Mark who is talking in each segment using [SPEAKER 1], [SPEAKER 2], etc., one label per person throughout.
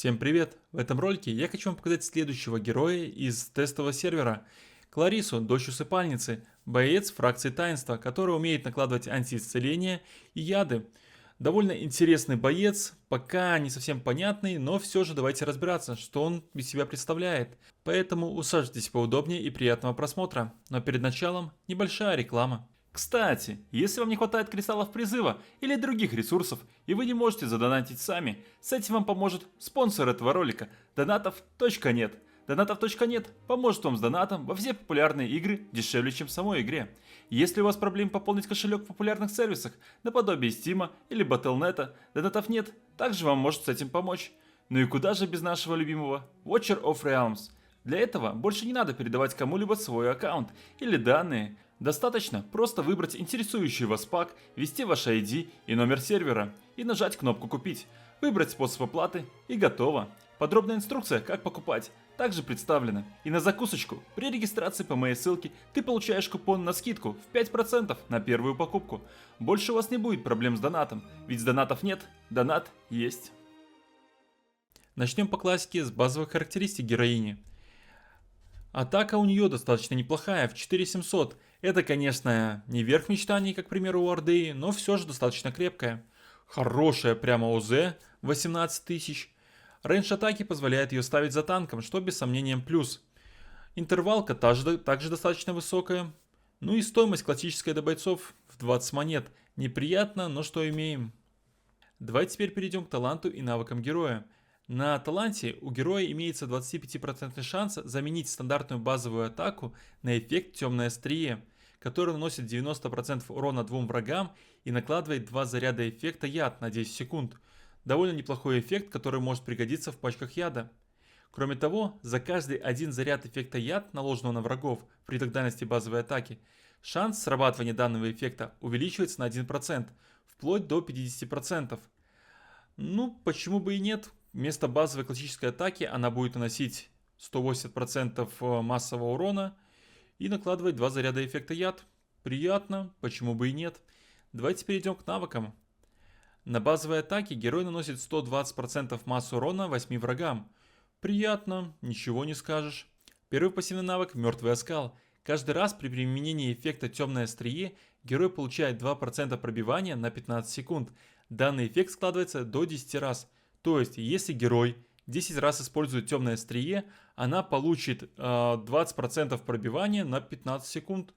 [SPEAKER 1] Всем привет! В этом ролике я хочу вам показать следующего героя из тестового сервера. Кларису, дочь усыпальницы, боец фракции таинства, который умеет накладывать антиисцеление и яды. Довольно интересный боец, пока не совсем понятный, но все же давайте разбираться, что он из себя представляет. Поэтому усаживайтесь поудобнее и приятного просмотра. Но перед началом небольшая реклама. Кстати, если вам не хватает кристаллов призыва или других ресурсов, и вы не можете задонатить сами, с этим вам поможет спонсор этого ролика – Donatov.net. Donatov.net поможет вам с донатом во все популярные игры дешевле, чем в самой игре. Если у вас проблем пополнить кошелек в популярных сервисах, наподобие Steam или Battle.net, Donatov.net также вам может с этим помочь. Ну и куда же без нашего любимого Watcher of Realms? Для этого больше не надо передавать кому-либо свой аккаунт или данные. Достаточно просто выбрать интересующий вас пак, ввести ваш ID и номер сервера и нажать кнопку «Купить», выбрать способ оплаты и готово. Подробная инструкция, как покупать, также представлена. И на закусочку, при регистрации по моей ссылке ты получаешь купон на скидку в 5% на первую покупку. Больше у вас не будет проблем с донатом, ведь с донатов нет, донат есть. Начнем по классике с базовых характеристик героини. Атака у нее достаточно неплохая, в 4700. Это, конечно, не верх мечтаний, как, к примеру, у Орды, но все же достаточно крепкая. Хорошая прямо ОЗ, 18 тысяч. Рейндж атаки позволяет ее ставить за танком, что без сомнения плюс. Интервалка также достаточно высокая. Ну и стоимость классическая до бойцов в 20 монет. Неприятно, но что имеем. Давайте теперь перейдем к таланту и навыкам героя. На таланте у героя имеется 25% шанс заменить стандартную базовую атаку на эффект темное острие, который наносит 90% урона двум врагам и накладывает 2 заряда эффекта яд на 10 секунд. Довольно неплохой эффект, который может пригодиться в пачках яда. Кроме того, за каждый один заряд эффекта яд, наложенного на врагов при дальности базовой атаки, шанс срабатывания данного эффекта увеличивается на 1%, вплоть до 50%. Ну, почему бы и нет? Вместо базовой классической атаки она будет наносить 180% массового урона и накладывать 2 заряда эффекта яд. Приятно, почему бы и нет. Давайте перейдем к навыкам. На базовой атаке герой наносит 120% массы урона 8 врагам. Приятно, ничего не скажешь. Первый пассивный навык – Мертвый оскал. Каждый раз при применении эффекта Темное острие герой получает 2% пробивания на 15 секунд. Данный эффект складывается до 10 раз. То есть, если герой 10 раз использует Темное острие, она получит 20% пробивания на 15 секунд.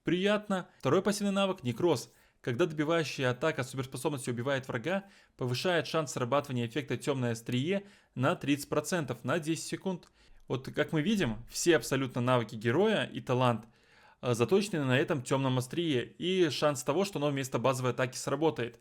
[SPEAKER 1] Приятно. Второй пассивный навык – Некроз. Когда добивающая атака суперспособностью убивает врага, повышает шанс срабатывания эффекта Темное острие на 30% на 10 секунд. Вот как мы видим, все абсолютно навыки героя и талант заточены на этом темном острие и шанс того, что оно вместо базовой атаки сработает.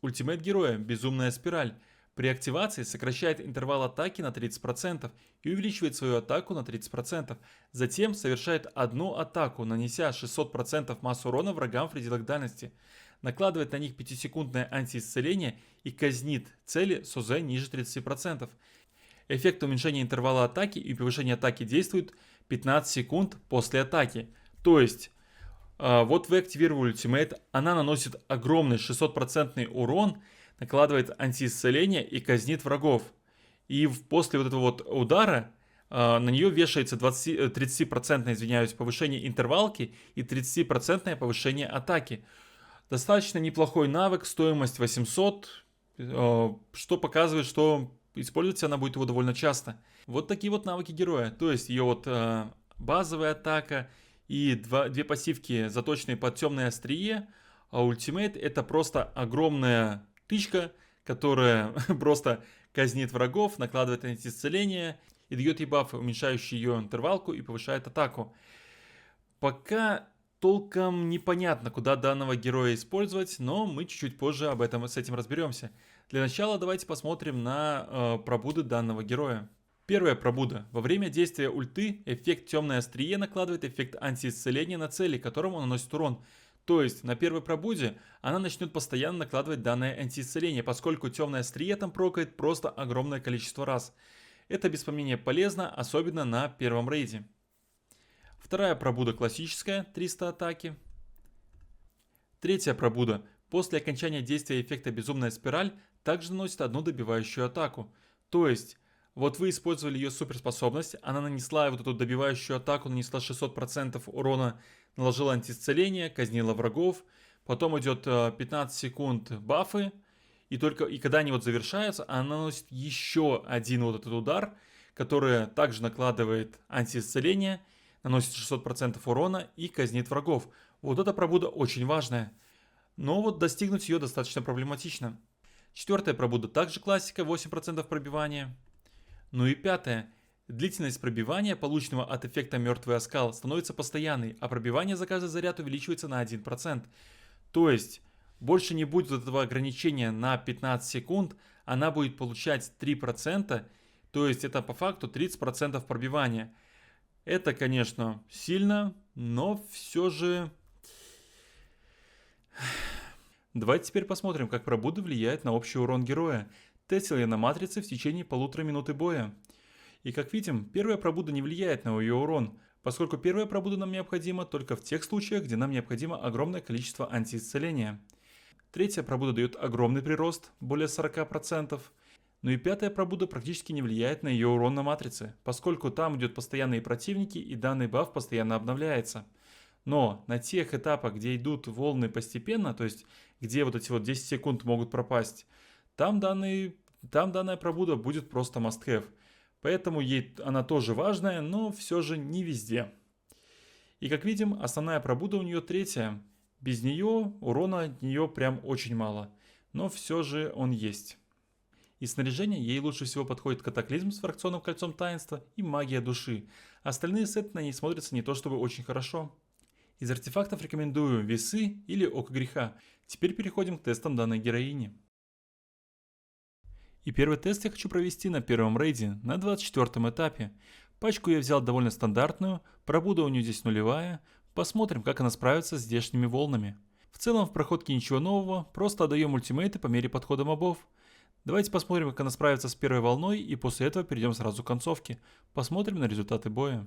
[SPEAKER 1] Ультимейт героя – Безумная спираль. При активации сокращает интервал атаки на 30% и увеличивает свою атаку на 30%. Затем совершает одну атаку, нанеся 600% массу урона врагам в пределах дальности. Накладывает на них 5-секундное антиисцеление и казнит цели с ОЗ ниже 30%. Эффект уменьшения интервала атаки и повышения атаки действует 15 секунд после атаки. То есть, вот вы активировали ультимейт, она наносит огромный 600% урон, накладывает антиисцеление и казнит врагов. И после вот этого вот удара на нее вешается 30% повышение интервалки и 30% повышение атаки. Достаточно неплохой навык, стоимость 800, что показывает, что использовать она будет его довольно часто. Вот такие вот навыки героя. То есть ее вот базовая атака и две пассивки, заточенные под темное острие. А ультимейт это просто огромная тычка, которая просто казнит врагов, накладывает антиисцеление и дает ей бафы, уменьшающие ее интервалку и повышает атаку. Пока толком непонятно, куда данного героя использовать, но мы чуть-чуть позже с этим разберемся. Для начала давайте посмотрим на пробуды данного героя. Первая пробуда. Во время действия ульты эффект темное острие накладывает эффект антиисцеления на цели, которым он наносит урон. То есть на первой пробуде она начнет постоянно накладывать данное антиисцеление, поскольку темное острие там прокает просто огромное количество раз. Это без сомнения полезно, особенно на первом рейде. Вторая пробуда классическая, 300 атаки. Третья пробуда. После окончания действия эффекта Безумная спираль также наносит одну добивающую атаку. То есть Вот вы использовали ее суперспособность, она нанесла вот эту добивающую атаку, нанесла 600% урона, наложила антиисцеление, казнила врагов, потом идет 15 секунд бафы, и когда они вот завершаются, она наносит еще один вот этот удар, который также накладывает антиисцеление, наносит 600% урона и казнит врагов. Вот эта пробуда очень важная, но вот достигнуть ее достаточно проблематично. Четвертая пробуда также классика, 8% пробивания. Ну и пятое. Длительность пробивания, полученного от эффекта мертвый оскал, становится постоянной, а пробивание за каждый заряд увеличивается на 1%. То есть, больше не будет вот этого ограничения на 15 секунд, она будет получать 3%, то есть это по факту 30% пробивания. Это, конечно, сильно, но все же... Давайте теперь посмотрим, как пробуда влияет на общий урон героя. Тестил я на матрице в течение 1,5 минуты боя. И как видим, первая пробуда не влияет на ее урон, поскольку первая пробуда нам необходима только в тех случаях, где нам необходимо огромное количество антиисцеления. Третья пробуда дает огромный прирост, более 40%. Ну и пятая пробуда практически не влияет на ее урон на матрице, поскольку там идет постоянные противники и данный баф постоянно обновляется. Но на тех этапах, где идут волны постепенно, то есть где вот эти вот 10 секунд могут пропасть, там данная пробуда будет просто must have. Поэтому она тоже важная, но все же не везде. И как видим, основная пробуда у нее третья. Без нее урона от нее прям очень мало, но все же он есть. Из снаряжения ей лучше всего подходит катаклизм с фракционным кольцом таинства и магия души. Остальные сеты на ней смотрятся не то чтобы очень хорошо. Из артефактов рекомендую весы или око греха. Теперь переходим к тестам данной героини. И первый тест я хочу провести на первом рейде, на 24 этапе. Пачку я взял довольно стандартную, пробуда у нее здесь нулевая. Посмотрим, как она справится с здешними волнами. В целом в проходке ничего нового, просто отдаем ультимейты по мере подхода мобов. Давайте посмотрим, как она справится с первой волной, и после этого перейдем сразу к концовке. Посмотрим на результаты боя.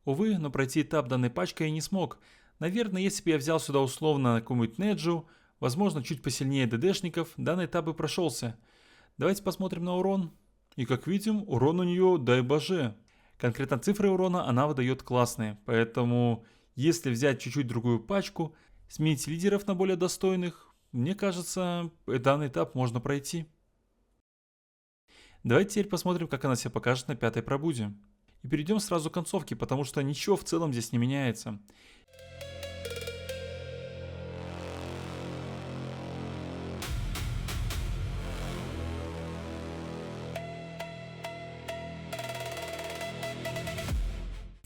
[SPEAKER 1] Увы, но пройти этап данной пачкой я не смог. Наверное, если бы я взял сюда условно какую-нибудь Неджу, возможно, чуть посильнее ДДшников, данный этап бы прошелся. Давайте посмотрим на урон. И как видим, урон у нее, дай боже. Конкретно цифры урона она выдает классные, поэтому если взять чуть-чуть другую пачку, сменить лидеров на более достойных, мне кажется, данный этап можно пройти. Давайте теперь посмотрим, как она себя покажет на пятой пробуде. И перейдем сразу к концовке, потому что ничего в целом здесь не меняется.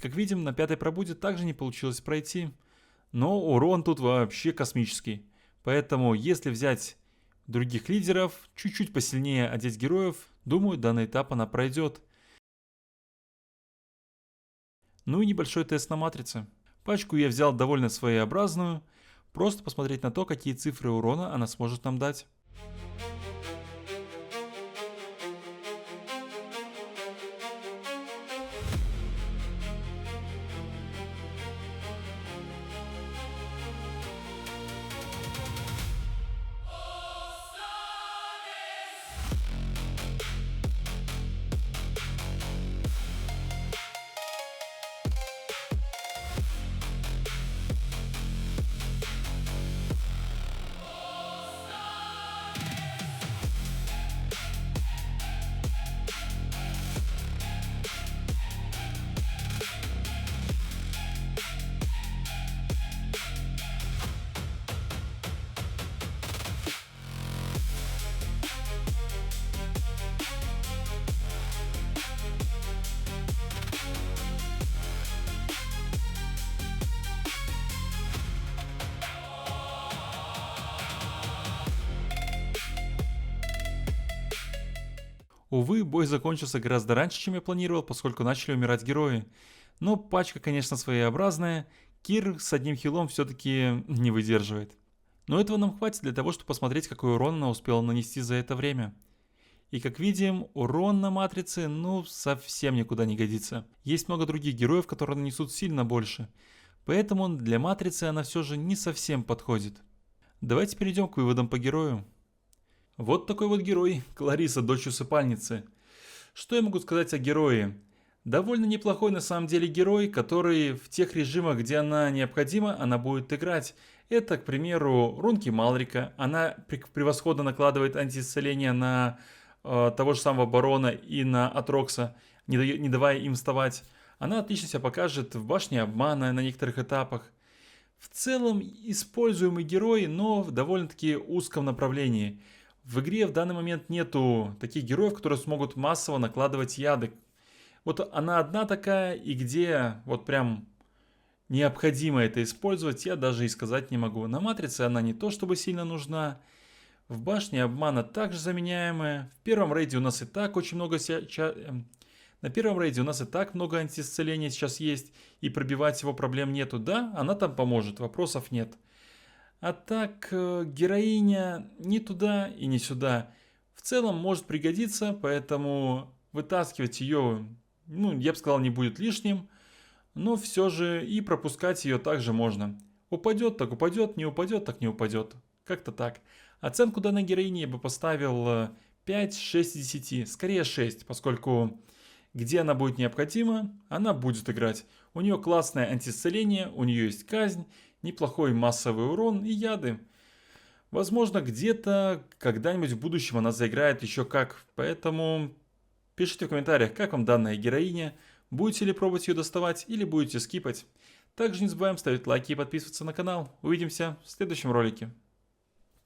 [SPEAKER 1] Как видим, на пятой пробуде также не получилось пройти. Но урон тут вообще космический. Поэтому, если взять других лидеров, чуть-чуть посильнее одеть героев, думаю, данный этап она пройдет. Ну и небольшой тест на матрице. Пачку я взял довольно своеобразную, просто посмотреть на то, какие цифры урона она сможет нам дать. Увы, бой закончился гораздо раньше, чем я планировал, поскольку начали умирать герои. Но пачка, конечно, своеобразная. Кир с одним хилом все-таки не выдерживает. Но этого нам хватит для того, чтобы посмотреть, какой урон она успела нанести за это время. И как видим, урон на матрице, совсем никуда не годится. Есть много других героев, которые нанесут сильно больше. Поэтому для матрицы она все же не совсем подходит. Давайте перейдем к выводам по герою. Вот такой вот герой, Клариса, дочь усыпальницы. Что я могу сказать о герое? Довольно неплохой на самом деле герой, который в тех режимах, где она необходима, она будет играть. Это, к примеру, рунки Малрика. Она превосходно накладывает антиисцеление на того же самого барона и на Атрокса, не давая им вставать. Она отлично себя покажет в башне обмана на некоторых этапах. В целом используемый герой, но в довольно-таки узком направлении. В игре в данный момент нету таких героев, которые смогут массово накладывать яды. Вот она одна такая, и где вот прям необходимо это использовать, я даже и сказать не могу. На матрице она не то чтобы сильно нужна. В башне обмана также заменяемая. В первом рейде у нас и так очень много... На первом рейде у нас и так много антиисцеления сейчас есть, и пробивать его проблем нету. Да, она там поможет, вопросов нет. А так, героиня ни туда и ни сюда. В целом может пригодиться, поэтому вытаскивать ее, я бы сказал, не будет лишним. Но все же и пропускать ее также можно. Упадет так упадет, не упадет так не упадет. Как-то так. Оценку данной героини я бы поставил 5-6 из 10. Скорее 6, поскольку где она будет необходима, она будет играть. У нее классное антиисцеление, у нее есть казнь, неплохой массовый урон и яды. Возможно, где-то, когда-нибудь в будущем она заиграет еще как. Поэтому пишите в комментариях, как вам данная героиня. Будете ли пробовать ее доставать или будете скипать. Также не забываем ставить лайки и подписываться на канал. Увидимся в следующем ролике.